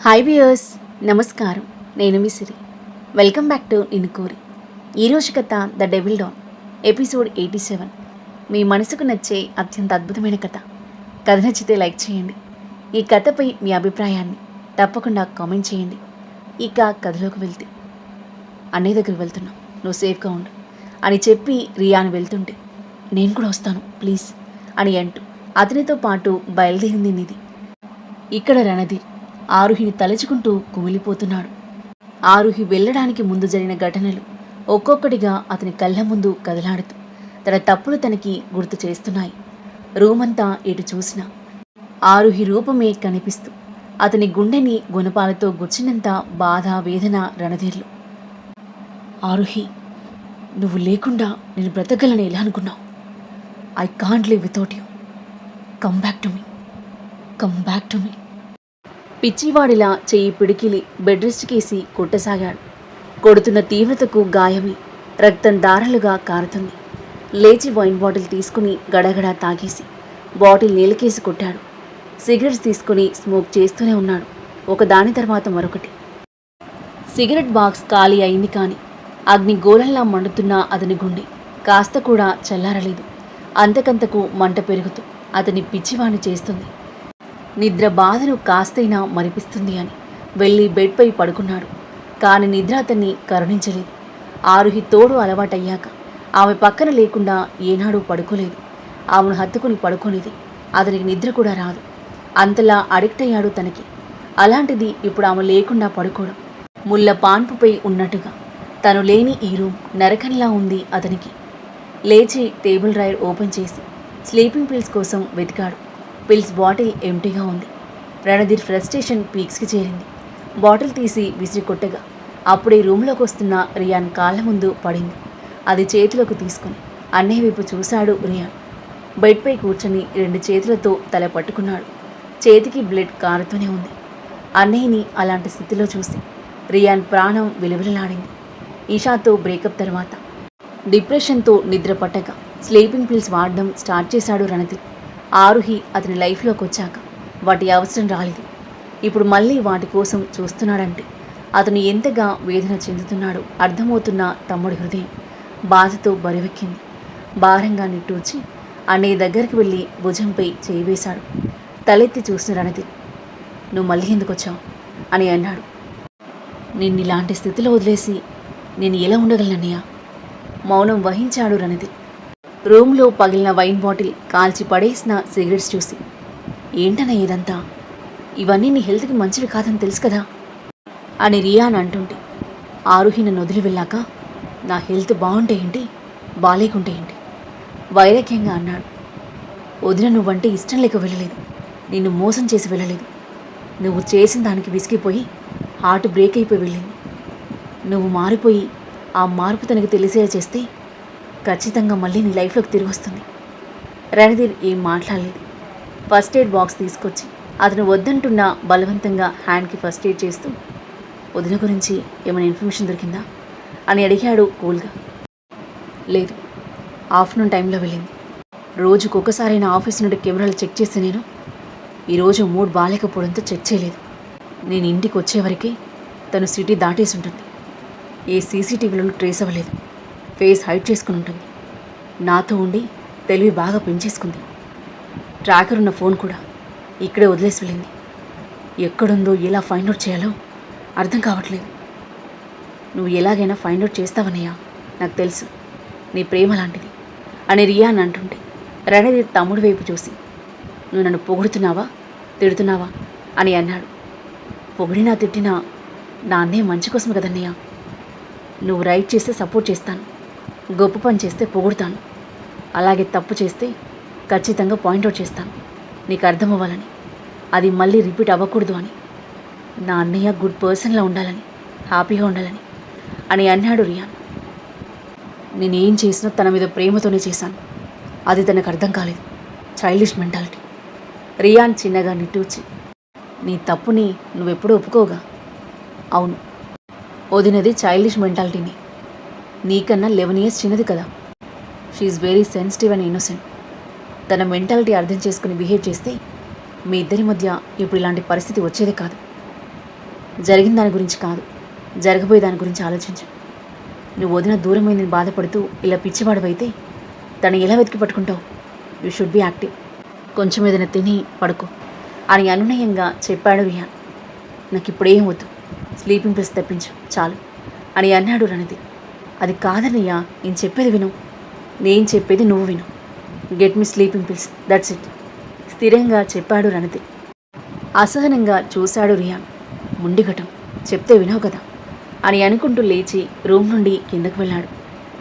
Hi viewers, నమస్కారం. నేను మీ సిరి. వెల్కమ్ బ్యాక్ టు ఇన్కూరి. ఈరోజు కథ ద డెవిల్ డాన్, ఎపిసోడ్ 87. మీ మనసుకు నచ్చే అత్యంత అద్భుతమైన కథ. కథ నచ్చితే లైక్ చేయండి. ఈ కథపై మీ అభిప్రాయాన్ని తప్పకుండా కామెంట్ చేయండి. ఇక కథలోకి వెళ్తే, అన్నయ్య దగ్గరికి వెళ్తున్నాం, నువ్వు సేఫ్గా ఉండు అని చెప్పి రియాన్ వెళ్తుంటే, నేను కూడా వస్తాను ప్లీజ్ అని అంటూ అతనితో పాటు బయలుదేరింది నిధి. ఇక్కడ రణధీర్ ఆరుహిని తలుచుకుంటూ కుమిలిపోతున్నాడు. ఆరుహి వెళ్ళడానికి ముందు జరిగిన ఘటనలు ఒక్కొక్కటిగా అతని కళ్ళ ముందు కదలాడుతూ తన తప్పులు తనకి గుర్తు చేస్తున్నాయి. రూమంతా ఎటు చూసినా ఆరుహి రూపమే కనిపిస్తూ అతని గుండెని గుణపాలతో గుచ్చినంత బాధ వేదన రణధీర్లు. ఆరుహి, నువ్వు లేకుండా నేను బ్రతకగలని ఎలా అనుకున్నావు? I can't live without you. Come back to me, come back to me. పిచ్చివాడిలా చెయ్యి పిడికిలి బెడ్ రెస్ట్ కేసి కొట్టసాగాడు. కొడుతున్న తీవ్రతకు గాయమి రక్తం దారాలుగా కారుతుంది. లేచి వైన్ బాటిల్ తీసుకుని గడగడా తాగేసి బాటిల్ నీళ్ళకేసి కొట్టాడు. సిగరెట్స్ తీసుకుని స్మోక్ చేస్తూనే ఉన్నాడు, ఒకదాని తర్వాత మరొకటి. సిగరెట్ బాక్స్ ఖాళీ అయింది, కానీ అగ్ని గోళంలా మండుతున్న అతని గుండె కాస్త కూడా చల్లారలేదు. అంతకంతకు మంట పెరుగుతూ అతని పిచ్చివాణ్ణి చేస్తుంది. నిద్ర బాధను కాస్తైనా మరిపిస్తుంది అని వెళ్ళి బెడ్పై పడుకున్నాడు. కాని నిద్ర అతన్ని కరుణించలేదు. ఆరుహి తోడు అలవాటయ్యాక ఆమె పక్కన లేకుండా ఏనాడూ పడుకోలేదు. ఆమెను హత్తుకుని పడుకోనిది అతనికి నిద్ర కూడా రాదు. అంతలా అడిక్ట్ అయ్యాడు తనకి. అలాంటిది ఇప్పుడు ఆమె లేకుండా పడుకోవడం ముళ్ళ పాన్పుపై ఉన్నట్టుగా. తను లేని ఈ రూమ్ నరకంలా ఉంది అతనికి. లేచి టేబుల్ డ్రాయర్ ఓపెన్ చేసి స్లీపింగ్ పిల్స్ కోసం వెతికాడు. పిల్స్ బాటిల్ ఎంటీగా ఉంది. రణధీర్ ఫ్రస్ట్రేషన్ పీక్స్కి చేరింది. బాటిల్ తీసి విసిరి కొట్టగా అప్పుడే రూమ్లోకి వస్తున్న రియాన్ కాళ్ళ ముందు పడింది. అది చేతిలోకి తీసుకుని అన్నయ్య వైపు చూశాడు రియాన్. బెడ్పై కూర్చొని రెండు చేతులతో తల పట్టుకున్నాడు. చేతికి బ్లడ్ కారుతూనే ఉంది. అన్నయ్యని అలాంటి స్థితిలో చూసి రియాన్ ప్రాణం విలువలాడింది. ఈషాతో బ్రేకప్ తర్వాత డిప్రెషన్తో నిద్ర పట్టగా స్లీపింగ్ పిల్స్ వాడడం స్టార్ట్ చేశాడు రణధీర్. ఆరుహి అతని లైఫ్లోకి వచ్చాక వాటి అవసరం రాలేదు. ఇప్పుడు మళ్ళీ వాటి కోసం చూస్తున్నాడంటే అతను ఎంతగా వేదన చెందుతున్నాడో అర్థమవుతున్న తమ్ముడి హృదయం బాధతో బరువెక్కింది. భారంగా నిట్టూర్చి అన్నయ్య దగ్గరికి వెళ్ళి భుజంపై చేయి వేశాడు. తలెత్తి చూసిన రణధీర్, నువ్వు మళ్ళీ ఎందుకు వచ్చావు అని అన్నాడు. నిన్ను ఇలాంటి స్థితిలో వదిలేసి నేను ఎలా ఉండగలనన్నయ్య? మౌనం వహించాడు రణధీర్. రూమ్లో పగిలిన వైన్ బాటిల్, కాల్చి పడేసిన సిగరెట్స్ చూసి, ఏంటనే ఇదంతా? ఇవన్నీ నీ హెల్త్కి మంచివి కాదని తెలుసు కదా అని రియాన్ అంటుంటే, ఆరుహి నన్ను వదిలి వెళ్ళాక నా హెల్త్ బాగుంటే ఏంటి, బాలేకుంటే ఏంటి వైరాగ్యంగా అన్నాడు. వదిన నువ్వంటే ఇష్టం లేక వెళ్ళలేదు, నిన్ను మోసం చేసి వెళ్ళలేదు. నువ్వు చేసిన దానికి విసిగిపోయి హార్ట్ బ్రేక్ అయిపోయి వెళ్ళింది. నువ్వు మారిపోయి ఆ మార్పు తనకి తెలిసేలా చేస్తే ఖచ్చితంగా మళ్ళీ నీ లైఫ్లోకి తిరిగి వస్తుంది. రణధీర్ ఏం మాట్లాడలేదు. ఫస్ట్ ఎయిడ్ బాక్స్ తీసుకొచ్చి అతను వద్దంటున్న బలవంతంగా హ్యాండ్కి ఫస్ట్ ఎయిడ్ చేస్తూ, వదిన గురించి ఏమైనా ఇన్ఫర్మేషన్ దొరికిందా అని అడిగాడు కూల్గా. లేదు, ఆఫ్టర్నూన్ టైంలో వెళ్ళింది. రోజుకొకసారైనా ఆఫీస్ నుండి కెమెరాలు చెక్ చేస్తే నేను ఈరోజు మూడ్ బాగాలేకపోవడంతో చెక్ చేయలేదు. నేను ఇంటికి వచ్చేవరకే తను సిటీ దాటేసి ఉంటుంది. ఏ సీసీటీవీలను ట్రేస్ అవ్వలేదు. ఫేస్ హైడ్ చేసుకుని ఉంటుంది. నాతో ఉండి తెలివి బాగా పెంచేసుకుంది. ట్రాకర్ ఉన్న ఫోన్ కూడా ఇక్కడే వదిలేసి వెళ్ళింది. ఎక్కడుందో ఎలా ఫైండ్ అవుట్ చేయాలో అర్థం కావట్లేదు. నువ్వు ఎలాగైనా ఫైండ్ అవుట్ చేస్తావనయ్యా, నాకు తెలుసు. నీ ప్రేమ లాంటిది అని రియాన్ అంటుంటే రణధీర్ తమ్ముడి వైపు చూసి, నువ్వు నన్ను పొగుడుతున్నావా తిడుతున్నావా అని అన్నాడు. పొగిడినా తిట్టినా నా అన్నయ్య మంచి కోసమే కదన్నయ్య. నువ్వు రైట్ చేస్తే సపోర్ట్ చేస్తాను, గొప్ప పని చేస్తే పొగుడుతాను, అలాగే తప్పు చేస్తే ఖచ్చితంగా పాయింట్అవుట్ చేస్తాను. నీకు అర్థమవ్వాలని, అది మళ్ళీ రిపీట్ అవ్వకూడదు అని. నా అన్నయ్య గుడ్ పర్సన్లా ఉండాలని, హ్యాపీగా ఉండాలని అని అన్నాడు రియాన్. నేనేం చేసినా తన మీద ప్రేమతోనే చేశాను. అది తనకు అర్థం కాలేదు. Childish mentality. రియాన్ చిన్నగా నిట్టూర్చి, నీ తప్పుని నువ్వెప్పుడూ ఒప్పుకోగా? అవును, వదినది చైల్డిష్ మెంటాలిటీని. నీకన్నా 11 years చిన్నది కదా. She very sensitive and innocent. తన మెంటాలిటీ అర్థం చేసుకుని బిహేవ్ చేస్తే మీ ఇద్దరి మధ్య ఇప్పుడు ఇలాంటి పరిస్థితి వచ్చేదే కాదు. జరిగిన దాని గురించి కాదు, జరగబోయే దాని గురించి ఆలోచించు. నువ్వు వదిన దూరమైందని బాధపడుతూ ఇలా పిచ్చివాడవైతే తను ఎలా వెతికి పట్టుకుంటావు? You should be active. కొంచెం ఏదైనా తిని పడుకో అని అనునయంగా చెప్పాడు రియాన్. నాకు ఇప్పుడేం వద్దు, స్లీపింగ్ పిల్స్ తెప్పించు చాలు అని అన్నాడు రణధీర్. అది కాదన్నయ్యా, నేను చెప్పేది విను. నేను చెప్పేది నువ్వు విను. Get me sleeping pills, that's it, స్థిరంగా చెప్పాడు రణధీర్. అసహనంగా చూశాడు రియాన్. ముండిఘటం, చెప్తే వినవు కదా అని అనుకుంటూ లేచి రూమ్ నుండి కిందకు వెళ్ళాడు.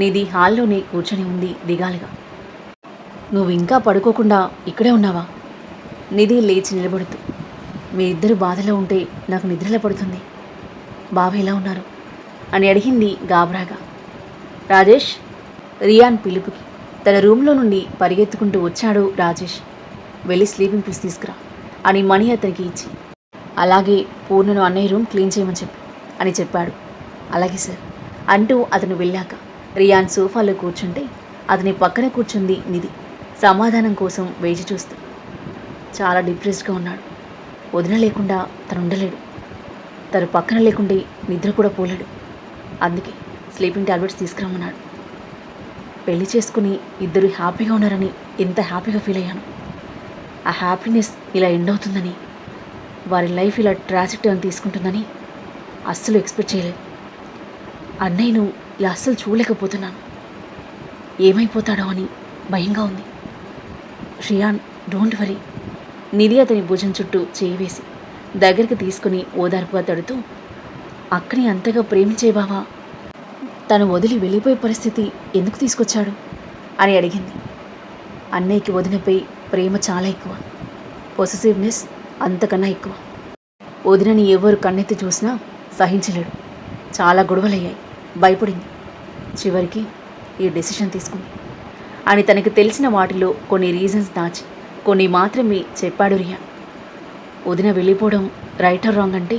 నిధి హాల్లోనే కూర్చొని ఉంది దిగాలుగా. నువ్వు ఇంకా పడుకోకుండా ఇక్కడే ఉన్నావా? నిధి లేచి నిలబడుతూ, మీ ఇద్దరు బాధలో ఉంటే నాకు నిద్రలో పడుతుంది. బావ ఎలా ఉన్నారు అని అడిగింది గాబరాగా. రాజేష్, రియాన్ పిలుపుకి తన రూమ్లో నుండి పరిగెత్తుకుంటూ వచ్చాడు రాజేష్. వెళ్ళి స్లీపింగ్ పిల్స్ తీసుకురా అని మణి అతనికి ఇచ్చి, అలాగే పూర్ణను అన్నయ్య రూమ్ క్లీన్ చేయమని చెప్పు అని చెప్పాడు. అలాగే సార్ అంటూ అతను వెళ్ళాక రియాన్ సోఫాలో కూర్చుంటే అతని పక్కన కూర్చుంది నిధి సమాధానం కోసం వేచి చూస్తూ. చాలా డిప్రెస్డ్గా ఉన్నాడు. వదిన లేకుండా తను ఉండలేడు. తను పక్కన లేకుంటే నిద్ర కూడా పోలేడు. అందుకే స్లీపింగ్ టాబ్లెట్స్ తీసుకురమ్మన్నాడు. పెళ్లి చేసుకుని ఇద్దరు హ్యాపీగా ఉన్నారని ఎంత హ్యాపీగా ఫీల్ అయ్యాను. ఆ హ్యాపీనెస్ ఇలా ఎండ్ అవుతుందని, వారి లైఫ్ ఇలా ట్రాజిక్ టర్న్ తీసుకుంటుందని అస్సలు ఎక్స్పెక్ట్ చేయలేదు. అన్నయ్యను ఇలా అస్సలు చూడలేకపోతున్నాను. ఏమైపోతాడో అని భయంగా ఉంది. Rayon, don't worry. నిధి అతని భుజం చుట్టూ చేయి వేసి దగ్గరికి తీసుకుని ఓదార్పుగా తడుతూ, అక్కని అంతగా ప్రేమించే బావా తను వదిలి వెళ్ళిపోయే పరిస్థితి ఎందుకు తీసుకొచ్చాడు అని అడిగింది. అన్నయ్యకి వదినపై ప్రేమ చాలా ఎక్కువ, పొసెసివ్నెస్ అంతకన్నా ఎక్కువ. వదినని ఎవరు కన్నెత్తి చూసినా సహించలేడు. చాలా గొడవలయ్యాయి, భయపడింది. చివరికి ఈ డెసిషన్ తీసుకుంది అని తనకు తెలిసిన వాటిలో కొన్ని రీజన్స్ దాచి కొన్ని మాత్రమే చెప్పాడు రియాన్. వదిన వెళ్ళిపోవడం రైట్ ఆర్ రాంగ్ అంటే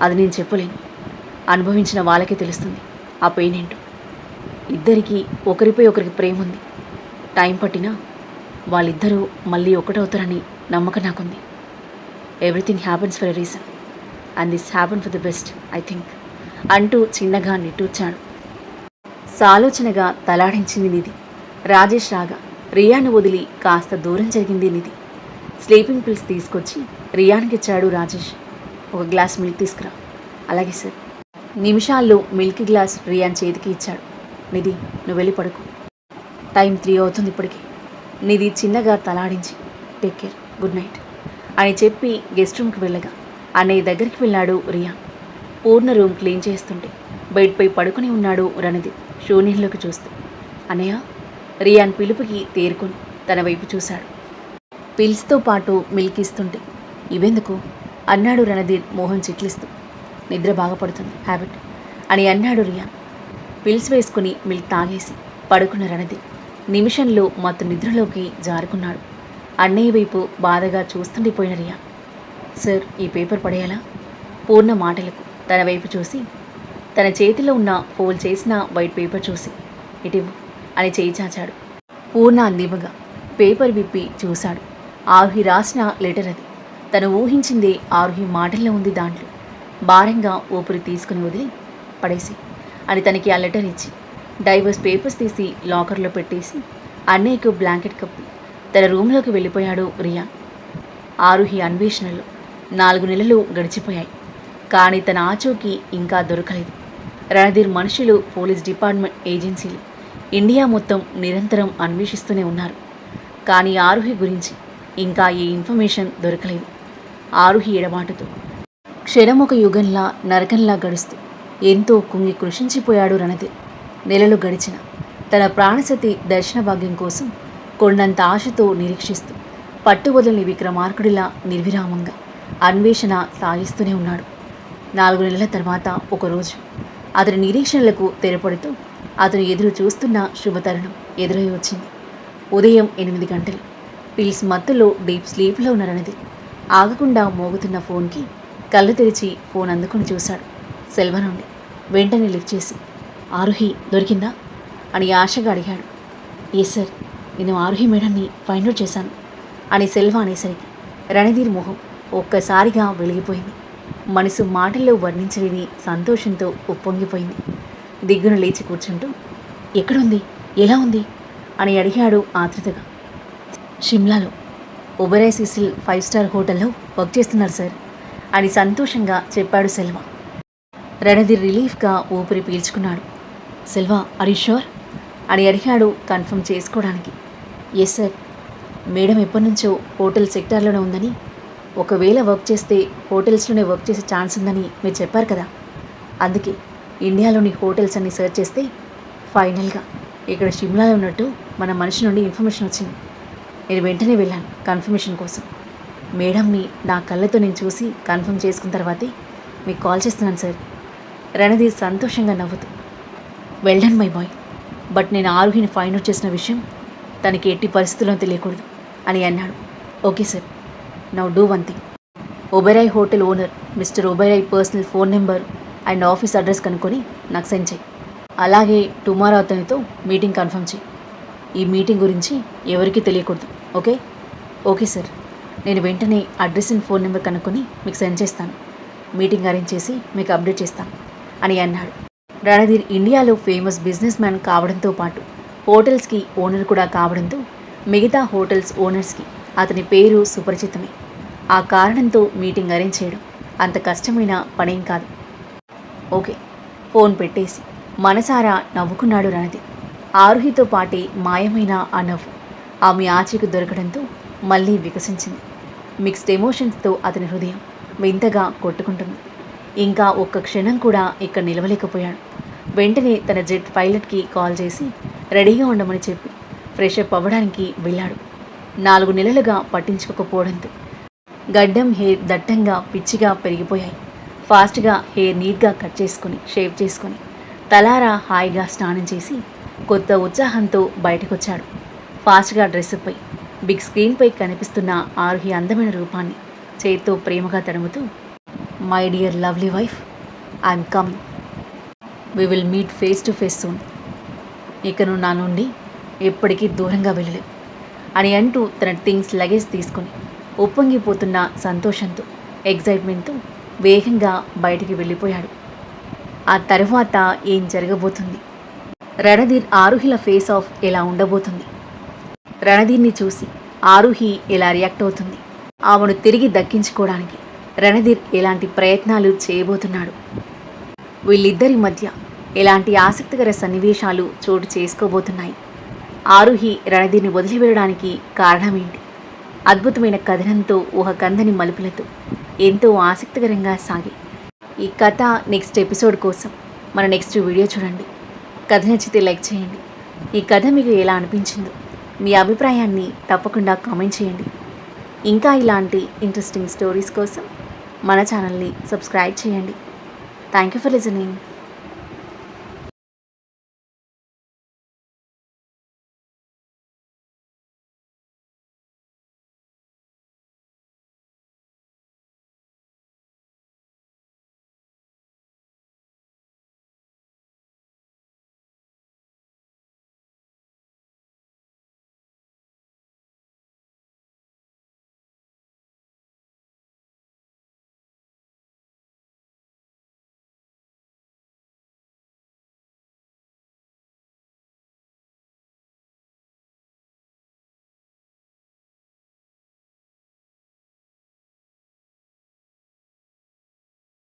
అది నేను చెప్పలేను. అనుభవించిన వాళ్ళకే తెలుస్తుంది ఆ పెయిన్ ఏంటో. ఇద్దరికీ ఒకరిపై ఒకరికి ప్రేమ ఉంది. టైం పట్టినా వాళ్ళిద్దరూ మళ్ళీ ఒకటవుతారని నమ్మకం నాకుంది. Everything happens for a reason and this happen for the best I think అంటూ చిన్నగా నిట్టూర్చాడు. సాలోచనగా తలాడించింది నిధి. రాజేష్ రాగా రియాను వదిలి కాస్త దూరం జరిగింది నిధి. స్లీపింగ్ పిల్స్ తీసుకొచ్చి రియాన్కి ఇచ్చాడు రాజేష్. ఒక గ్లాస్ మిల్క్ తీసుకురా. అలాగే సార్. నిమిషాల్లో మిల్క్ గ్లాస్ రియాన్ చేతికి ఇచ్చాడు. నిధి, నువ్వు వెళ్ళి పడుకో, టైం 3 అవుతుంది ఇప్పటికి. నిధి చిన్నగా తలాడించి టేక్ కేర్, గుడ్ నైట్ అని చెప్పి గెస్ట్ రూమ్కి వెళ్ళగా అన్నయ్య దగ్గరికి వెళ్ళాడు రియాన్. పూర్ణ రూమ్ క్లీన్ చేస్తుంటే బెడ్పై పడుకుని ఉన్నాడు రణధీర్ శూన్యంలోకి చూస్తూ. అన్నయ్య, రియాన్ పిలుపుకి తేరుకొని తన వైపు చూశాడు. పిల్స్తో పాటు మిల్క్ ఇస్తుంటే ఇవెందుకు అన్నాడు రణధీర్ మోహన్ చిట్లిస్తూ. నిద్ర బాగా పడుతుంది, హ్యాబిట్ అని అన్నాడు రియాన్. పిల్స్ వేసుకుని మిల్క్ తాగేసి పడుకున్న రణధీర్ నిమిషంలో మత్తు నిద్రలోకి జారుకున్నాడు. అన్నయ్య వైపు బాధగా చూస్తుండిపోయిన రియాన్. సార్, ఈ పేపర్ పడేయాలా? పూర్ణ మాటలకు తన వైపు చూసి తన చేతిలో ఉన్న ఫోల్డ్ చేసిన వైట్ పేపర్ చూసి ఇటివ్వు అని చేయి చాచాడు. పూర్ణ అందివ్వగా పేపర్ విప్పి చూశాడు. ఆరుహి రాసిన లెటర్ అది. తను ఊహించిందే ఆరుహి మాటల్లో ఉంది. దాంట్లో భారంగా ఊపిరి తీసుకుని వదిలి పడేసి అని తనకి ఆ లెటర్ ఇచ్చి డైవర్స్ పేపర్స్ తీసి లాకర్లో పెట్టేసి అన్నయ్యకు బ్లాంకెట్ కప్పి తన రూమ్లోకి వెళ్ళిపోయాడు రియాన్. ఆరుహి అన్వేషణలో 4 నెలలు గడిచిపోయాయి. కానీ తన ఆచూకీ ఇంకా దొరకలేదు. రణధీర్ మనుషులు, పోలీస్ డిపార్ట్మెంట్, ఏజెన్సీలు ఇండియా మొత్తం నిరంతరం అన్వేషిస్తూనే ఉన్నారు. కానీ ఆరుహి గురించి ఇంకా ఏ ఇన్ఫర్మేషన్ దొరకలేదు. ఆరుహి ఎడబాటుతో క్షణం ఒక యుగంలా నరకంలా గడుస్తూ ఎంతో కుంగి కృషించిపోయాడు రణధీర్. నెలలు గడిచిన తన ప్రాణసతి దర్శన భాగ్యం కోసం కొండంత ఆశతో నిరీక్షిస్తూ పట్టువదలని విక్రమార్కుడిలా నిర్విరామంగా అన్వేషణ సాగిస్తూనే ఉన్నాడు. 4 నెలల తర్వాత ఒకరోజు అతని నిరీక్షణలకు తెరపడుతూ అతను ఎదురు చూస్తున్న శుభతరుణం ఎదురై వచ్చింది. ఉదయం 8 గంటలు. పిల్స్ మత్తులో డీప్ స్లీప్లో ఉన్న రణధీర్ ఆగకుండా మోగుతున్న ఫోన్కి కళ్ళు తెరిచి ఫోన్ అందుకుని చూశాడు. సెల్వ నుండి. వెంటనే లిఫ్ట్ చేసి, ఆరుహి దొరికిందా అని ఆశగా అడిగాడు. ఏ సార్, నేను ఆరుహి మేడంని ఫైండ్ అవుట్ చేశాను అని సెల్వ అనేసరికి రణధీర్ మొహం ఒక్కసారిగా వెలిగిపోయింది. మనసు మాటల్లో వర్ణించలేని సంతోషంతో ఉప్పొంగిపోయింది. దిగ్గున లేచి కూర్చుంటూ, ఎక్కడుంది, ఎలా ఉంది అని అడిగాడు ఆతృతగా. షిమ్లాలో ఒబెరాయ్ సిసిల్ 5 స్టార్ హోటల్లో వర్క్ చేస్తున్నారు సార్ అని సంతోషంగా చెప్పాడు సెల్వ. రణధీర్ రిలీఫ్గా ఊపిరి పీల్చుకున్నాడు. సెల్వ, ఆర్ యు ష్యూర్ అని అడిగాడు కన్ఫర్మ్ చేసుకోవడానికి. ఎస్ సార్, మేడం ఎప్పటి నుంచో హోటల్ సెక్టార్లోనే ఉందని, ఒకవేళ వర్క్ చేస్తే హోటల్స్లోనే వర్క్ చేసే ఛాన్స్ ఉందని మీరు చెప్పారు కదా, అందుకే ఇండియాలోని హోటల్స్ అన్ని సెర్చ్ చేస్తే ఫైనల్గా ఇక్కడ షిమ్లాలో ఉన్నట్టు మన మనిషి నుండి ఇన్ఫర్మేషన్ వచ్చింది. నేను వెంటనే వెళ్ళాను కన్ఫర్మేషన్ కోసం. మేడంని నా కళ్ళతో నేను చూసి కన్ఫర్మ్ చేసుకున్న తర్వాతే మీకు కాల్ చేస్తున్నాను సార్. రణధీర్ సంతోషంగా నవ్వుతూ, well done my boy, but నేను ఆరుహిని ఫైండ్ అవుట్ చేసిన విషయం తనకి ఎట్టి పరిస్థితుల్లో తెలియకూడదు అని అన్నాడు. Okay sir, now do one thing. Oberoi hotel owner mister Oberoi personal phone number and office address కనుక్కొని నాకు సెండ్ చేయి. అలాగే టుమారో అతనితో మీటింగ్ కన్ఫర్మ్ చేయి. ఈ మీటింగ్ గురించి ఎవరికీ తెలియకూడదు. ఓకే? ఓకే సార్, నేను వెంటనే అడ్రస్ అండ్ ఫోన్ నెంబర్ కనుక్కొని మీకు సెండ్ చేస్తాను. మీటింగ్ అరేంజ్ చేసి మీకు అప్డేట్ చేస్తాను అని అన్నాడు. రణధీర్ ఇండియాలో ఫేమస్ బిజినెస్ మ్యాన్ కావడంతో పాటు హోటల్స్కి ఓనర్ కూడా కావడంతో మిగతా హోటల్స్ ఓనర్స్కి అతని పేరు సుపరిచితమే. ఆ కారణంతో మీటింగ్ అరేంజ్ చేయడం అంత కష్టమైన పనేం కాదు. ఓకే, ఫోన్ పెట్టేసి మనసారా నవ్వుకున్నాడు రణధీర్. ఆరుహితో పాటే మాయమైన ఆ నవ్వు ఆమె ఆచీకు దొరకడంతో మళ్ళీ వికసించింది. మిక్స్డ్ ఎమోషన్స్తో అతని హృదయం వింతగా కొట్టుకుంటుంది. ఇంకా ఒక్క క్షణం కూడా ఇక్కడ నిలవలేకపోయాడు. వెంటనే తన జెట్ పైలట్కి కాల్ చేసి రెడీగా ఉండమని చెప్పి ఫ్రెష్ అప్ అవ్వడానికి వెళ్ళాడు. 4 నెలలుగా పట్టించుకోకపోవడంతో గడ్డం, హెయిర్ దట్టంగా పిచ్చిగా పెరిగిపోయాయి. ఫాస్ట్గా హెయిర్ నీట్గా కట్ చేసుకుని షేవ్ చేసుకుని తలారా హాయిగా స్నానం చేసి కొత్త ఉత్సాహంతో బయటకొచ్చాడు. ఫాస్ట్గా డ్రెస్అప్ అయి బిగ్ స్క్రీన్పై కనిపిస్తున్న ఆరుహి అందమైన రూపాన్ని చేత్తో ప్రేమగా తడుముతూ, my dear lovely wife, I'm coming, we will meet face to face soon. ఇక నువ్వు నా నుండి ఎప్పటికీ దూరంగా వెళ్ళలేవు అని అంటూ తన థింగ్స్ లగేజ్ తీసుకుని ఉప్పొంగిపోతున్న సంతోషంతో ఎగ్జైట్మెంట్తో వేగంగా బయటికి వెళ్ళిపోయాడు. ఆ తర్వాత ఏం జరగబోతుంది? రణధీర్ ఆరుహిల ఫేస్ ఆఫ్ ఎలా ఉండబోతుంది? రణధీర్ని చూసి ఆరుహి ఎలా రియాక్ట్ అవుతుంది? ఆమెను తిరిగి దక్కించుకోవడానికి రణధీర్ ఎలాంటి ప్రయత్నాలు చేయబోతున్నాడు? వీళ్ళిద్దరి మధ్య ఎలాంటి ఆసక్తికర సన్నివేశాలు చోటు చేసుకోబోతున్నాయి? ఆరుహి రణధీర్ని వదిలి వెళ్ళడానికి కారణమేంటి? అద్భుతమైన కథనంతో ఊహకందని మలుపులతో ఎంతో ఆసక్తికరంగా సాగి ఈ కథ నెక్స్ట్ ఎపిసోడ్ కోసం మన నెక్స్ట్ వీడియో చూడండి. కథ నచ్చితే లైక్ చేయండి. ఈ కథ మీకు ఎలా అనిపించిందో మీ అభిప్రాయాన్ని తప్పకుండా కామెంట్ చేయండి. ఇంకా ఇలాంటి ఇంట్రెస్టింగ్ స్టోరీస్ కోసం మన ఛానల్ని సబ్స్క్రైబ్ చేయండి. Thank you for listening.